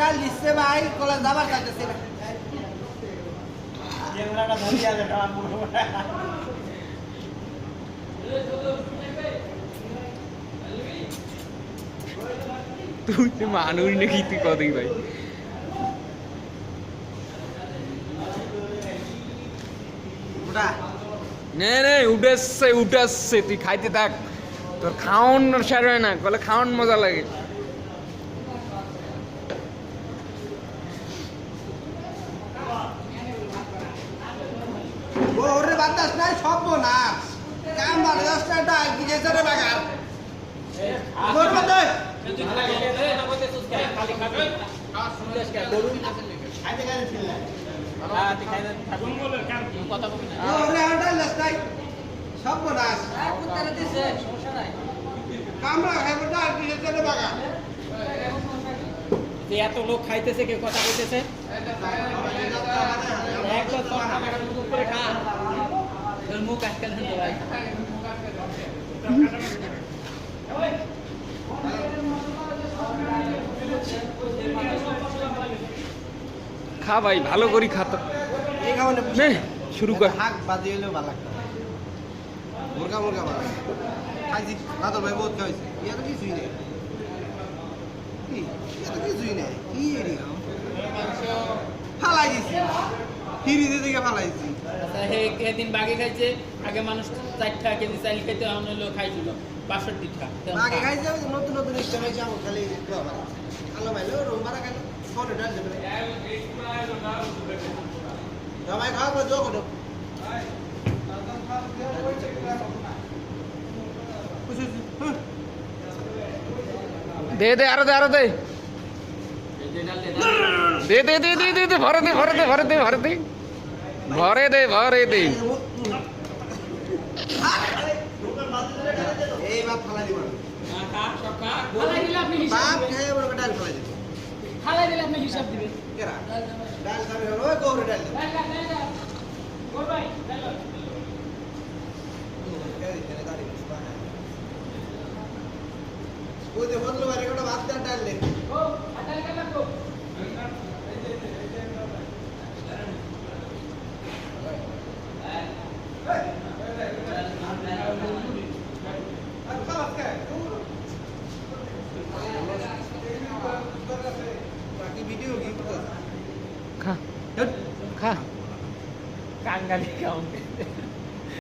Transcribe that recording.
ডাল দিচ্ছে ভাই কলেজ যাবার চাইতেছে না ক্যামেরাটা ধরিয়ে আছে আমার মুখে তুই মানুষ নাকি তুই কতই ভাই নে নে উঠেছে তুই খাইতে থাক তোর খাওন শেয়ার হয় না বলে খাওন মজা লাগে ওরে বাতাস নাই সব না কাম বাড়ে দশটা ডাল কি যেছে রে বাগার গোর মধ্যে খালি খাবে আর সুন্দর কে গরুন খাইতে খাইতে ছিল তুই খাইতে থাকুন বলে কথা বলি ওরে ডাল লাস্টাই সব না কুত্তারে দিছে সমস্যা নাই কামরা খাইবে ডাল কি যেছে রে বাগার যে এত লোক খাইতেছে কে কথা কইতেছে একদম ক্যামেরার মুখ করে খা তোর মুখ আটকে দেন তো ভাই খা ভাই ভালো করি খা তো এই খাওয়ানে নে শুরু কর হাক বাজি হইলেও ভালো লাগতো মুরগা মুরগা ভালো খাইছি দাদর ভাই বহুত খাইছে ইয়া তো কিছুই নেই কি ইয়া তো কিছুই নেই কি এরি ফালাই দিছি ফিরিতে থেকে ফালাইছি এদিন বাগে খাইছে আগে মানুষ 4 টাকা কেজি চাইল খাইতে এখন হলো খাইছিল 65 টাকা আগে খাইছে নতুন নতুন ইস্টা খাইছে আমার খালি আলো ভাইলো রোমারা খাইলো ফোনে ডাল দেবে জামাই খাওয়া জো করো দে দে আরো দে দে ভরে দে ভরে দে এই বাপ ফালাই দিব ফালাই দিলে আপনি বাপ খাইয়ে বড় ডাল ফালাই দিব ফালাই দিলে আপনি হিসাব দিবেন কেরা ডাল খাবে হলো ওই গৌরে ডাল দেবে গোল ভাই ডাল ওই যে বদলো বাড়ি কোটা ভাত ডাল দে ও ডাল কাটা কো খা খা কাঙ্গালি খাও